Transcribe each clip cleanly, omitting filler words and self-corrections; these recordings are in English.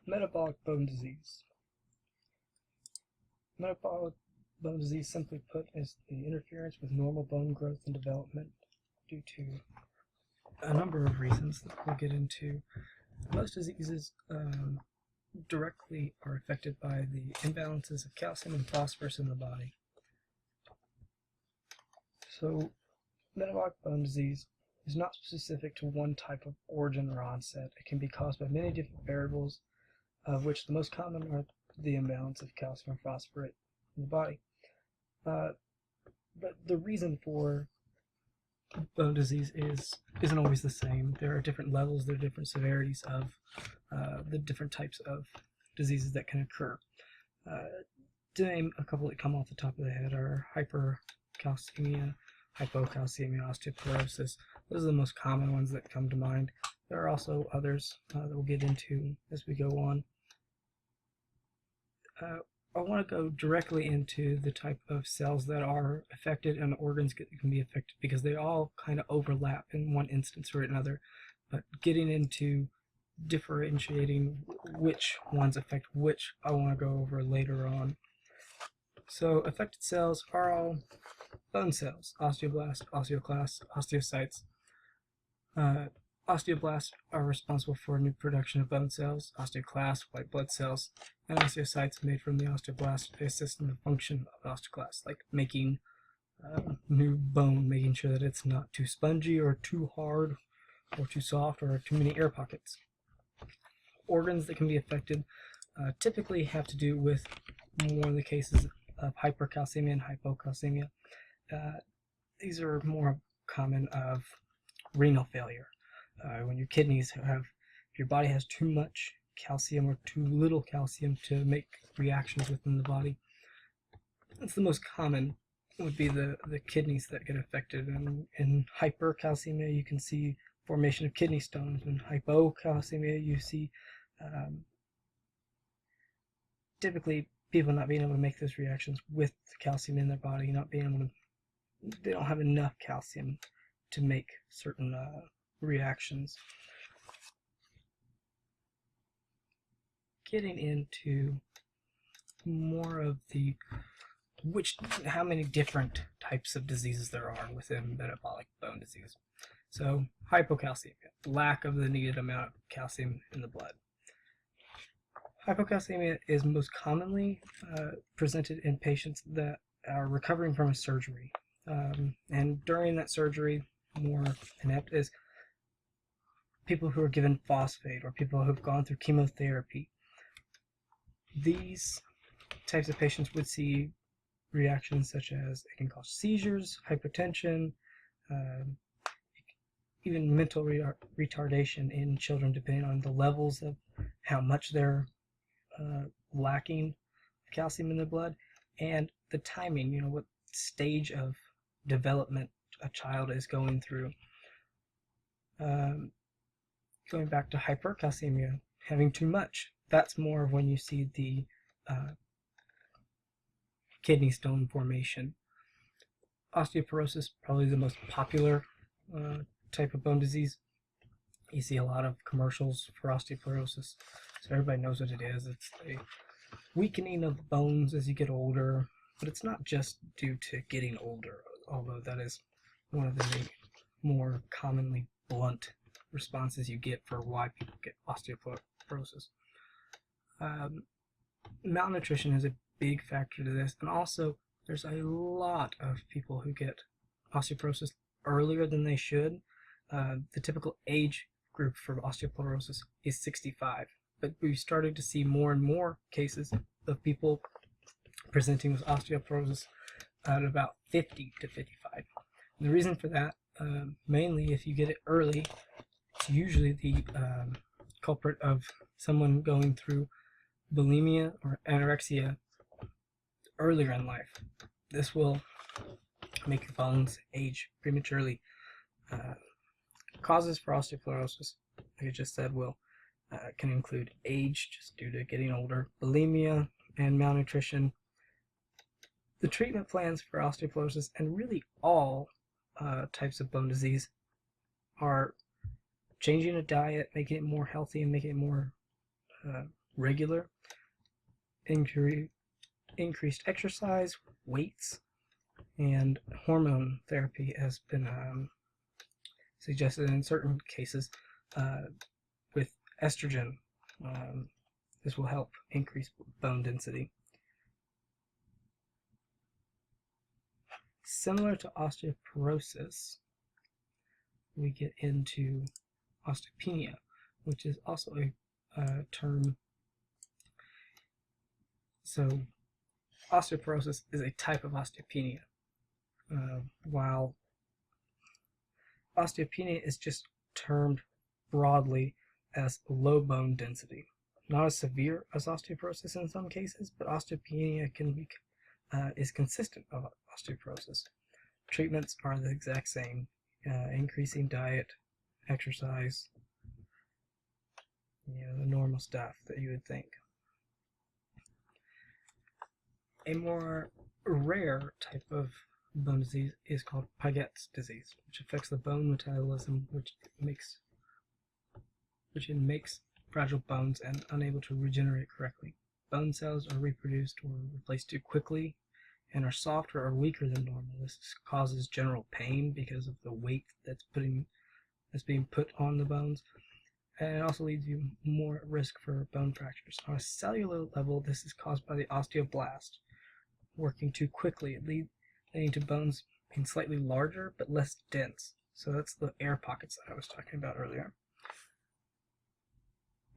Metabolic bone disease. Metabolic bone disease, simply put, is the interference with normal bone growth and development due to a number of reasons that we'll get into. Most diseases directly are affected by the imbalances of calcium and phosphorus in the body. So, metabolic bone disease is not specific to one type of origin or onset. It can be caused by many different variables, of which the most common are the imbalance of calcium and phosphorus in the body. But the reason for bone disease isn't always the same. There are different levels, there are different severities of the different types of diseases that can occur. To name a couple that come off the top of the head are hypercalcemia, hypocalcemia, osteoporosis. Those are the most common ones that come to mind. There are also others that we'll get into as we go on. I want to go directly into the type of cells that are affected and the organs that can be affected, because they all kind of overlap in one instance or another. But getting into differentiating which ones affect which, I want to go over later on. So affected cells are all bone cells: osteoblasts, osteoclasts, osteocytes. Osteoblasts are responsible for new production of bone cells. Osteoclasts, white blood cells, and osteocytes made from the osteoblast assist in the function of osteoclasts, like making new bone, making sure that it's not too spongy or too hard or too soft or too many air pockets. Organs that can be affected typically have to do with more of the cases of hypercalcemia and hypocalcemia. These are more common of renal failure. When your kidneys if your body has too much calcium or too little calcium to make reactions within the body. That's the most common, would be the kidneys that get affected. And in hypercalcemia, you can see formation of kidney stones. In hypocalcemia, you see typically people not being able to make those reactions with the calcium in their body, not being able to, they don't have enough calcium to make certain reactions. Getting into more of the how many different types of diseases there are within metabolic bone disease. So hypocalcemia, lack of the needed amount of calcium in the blood. Hypocalcemia is most commonly presented in patients that are recovering from a surgery. And during that surgery, more inept is people who are given phosphate or people who have gone through chemotherapy. These types of patients would see reactions such as it can cause seizures, hypertension, even mental retardation in children, depending on the levels of how much they're lacking calcium in the blood and the timing, what stage of development a child is going through. Going back to hypercalcemia, having too much, that's more of when you see the kidney stone formation. Osteoporosis, probably the most popular type of bone disease. You see a lot of commercials for osteoporosis, so everybody knows what it is. It's a weakening of the bones as you get older, but it's not just due to getting older, although that is one of the more commonly blunt responses you get for why people get osteoporosis. Malnutrition is a big factor to this, and also there's a lot of people who get osteoporosis earlier than they should. The typical age group for osteoporosis is 65, but we've started to see more and more cases of people presenting with osteoporosis at about 50 to 55. And the reason for that, mainly if you get it early, it's usually the culprit of someone going through bulimia or anorexia earlier in life. This will make your bones age prematurely. Causes for osteoporosis, like I just said, can include age, just due to getting older, bulimia, and malnutrition. The treatment plans for osteoporosis, and really all types of bone disease, are changing a diet, making it more healthy, and making it more regular. Increased exercise, weights, and hormone therapy has been suggested in certain cases with estrogen. This will help increase bone density. Similar to osteoporosis, we get into osteopenia, which is also a term. So osteoporosis is a type of osteopenia, while osteopenia is just termed broadly as low bone density. Not as severe as osteoporosis in some cases, but osteopenia can be is consistent with osteoporosis. Treatments are the exact same: increasing diet, exercise, the normal stuff that you would think. A more rare type of bone disease is called Paget's disease, which affects the bone metabolism, which makes fragile bones and unable to regenerate correctly. Bone cells are reproduced or replaced too quickly and are softer or weaker than normal. This causes general pain because of the weight that's being put on the bones, and it also leaves you more at risk for bone fractures. On a cellular level, this is caused by the osteoblast working too quickly, leading to bones being slightly larger but less dense. So that's the air pockets that I was talking about earlier.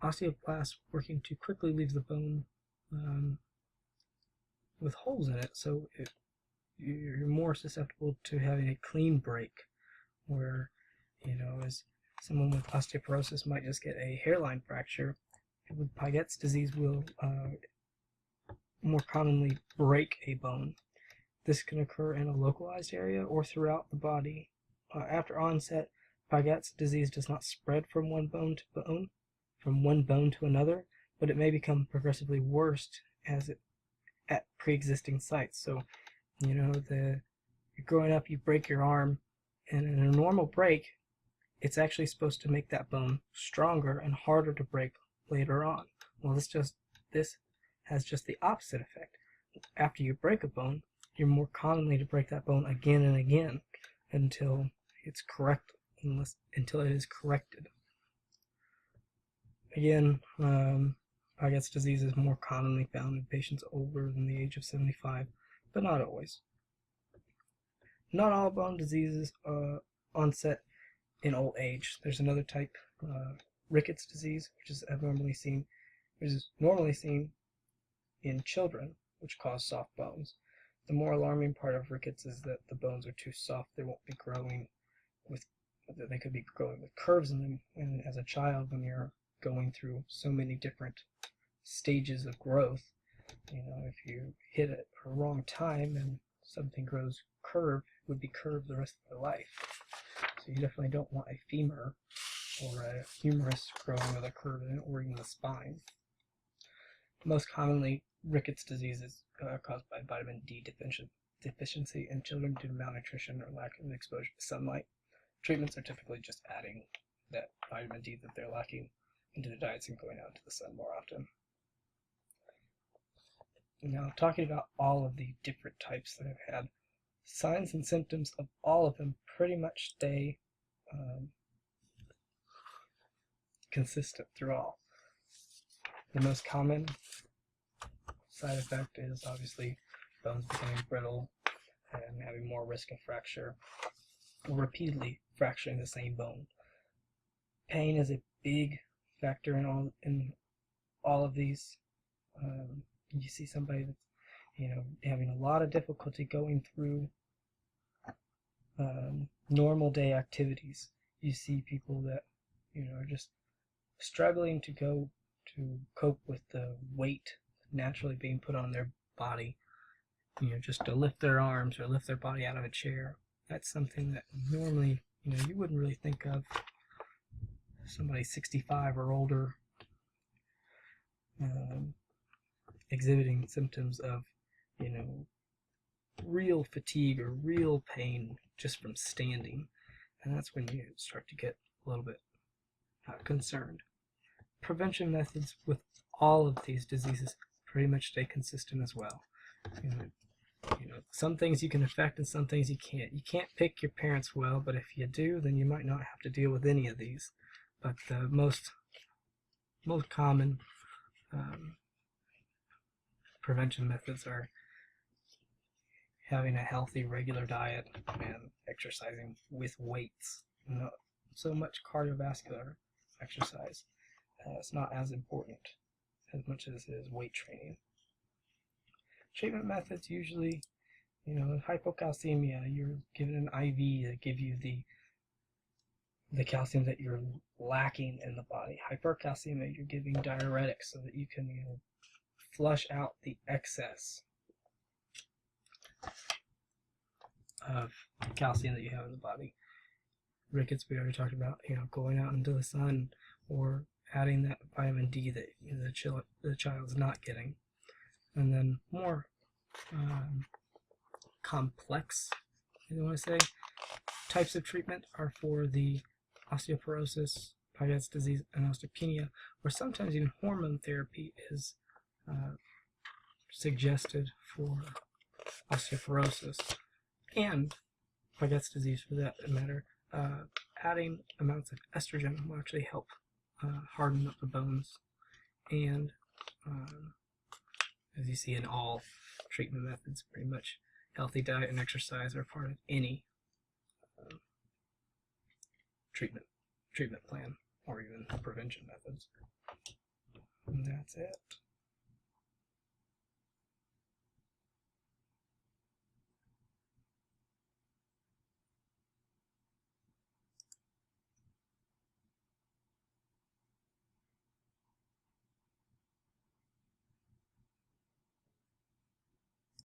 Osteoblast working too quickly leaves the bone with holes in it, so you're more susceptible to having a clean break, where, as someone with osteoporosis might just get a hairline fracture, with Paget's disease will more commonly break a bone. This can occur in a localized area or throughout the body. After onset, Paget's disease does not spread from one bone to another, but it may become progressively worse at pre-existing sites. So, you're growing up, you break your arm, and in a normal break, it's actually supposed to make that bone stronger and harder to break later on. Well, this has just the opposite effect. After you break a bone, you're more commonly to break that bone again and again until it is corrected. Again, Paget's disease is more commonly found in patients older than the age of 75, but not always. Not all bone diseases onset in old age. There's another type, rickets disease, which is normally seen in children, which cause soft bones. The more alarming part of rickets is that the bones are too soft. They won't be growing they could be growing with curves in them. And as a child, when you're going through so many different stages of growth, if you hit it at a wrong time and something grows curved, it would be curved the rest of their life. So you definitely don't want a femur or a humerus growing with a curve in it, or even the spine. Most commonly, rickets disease is caused by vitamin D deficiency in children due to malnutrition or lack of exposure to sunlight. Treatments are typically just adding that vitamin D that they're lacking into their diets and going out into the sun more often. Now, talking about all of the different types that I've had, signs and symptoms of all of them pretty much stay consistent through all. The most common side effect is obviously bones becoming brittle and having more risk of fracture, or repeatedly fracturing the same bone. Pain is a big factor in all of these. You see somebody that's having a lot of difficulty going through normal day activities. You see people that are just struggling to cope with the weight naturally being put on their body, just to lift their arms or lift their body out of a chair. That's something that normally you wouldn't really think of. Somebody 65 or older exhibiting symptoms of real fatigue or real pain just from standing, and that's when you start to get a little bit concerned. Prevention methods with all of these diseases pretty much stay consistent as well. Some things you can affect and some things you can't. You can't pick your parents well, but if you do, then you might not have to deal with any of these. But the most common prevention methods are having a healthy, regular diet and exercising with weights. Not so much cardiovascular exercise. It's not as important as much as it is weight training. Treatment methods usually, hypocalcemia, you're given an IV to give you the calcium that you're lacking in the body. Hypercalcemia, you're giving diuretics so that you can flush out the excess of calcium that you have in the body. Rickets, we already talked about, going out into the sun or adding that vitamin D that the child's not getting. And then more complex, types of treatment are for the osteoporosis, Paget's disease, and osteopenia, where sometimes even hormone therapy is suggested for osteoporosis and Paget's disease, for that matter. Adding amounts of estrogen will actually help harden up the bones, and as you see in all treatment methods, pretty much healthy diet and exercise are part of any treatment plan or even prevention methods. And that's it.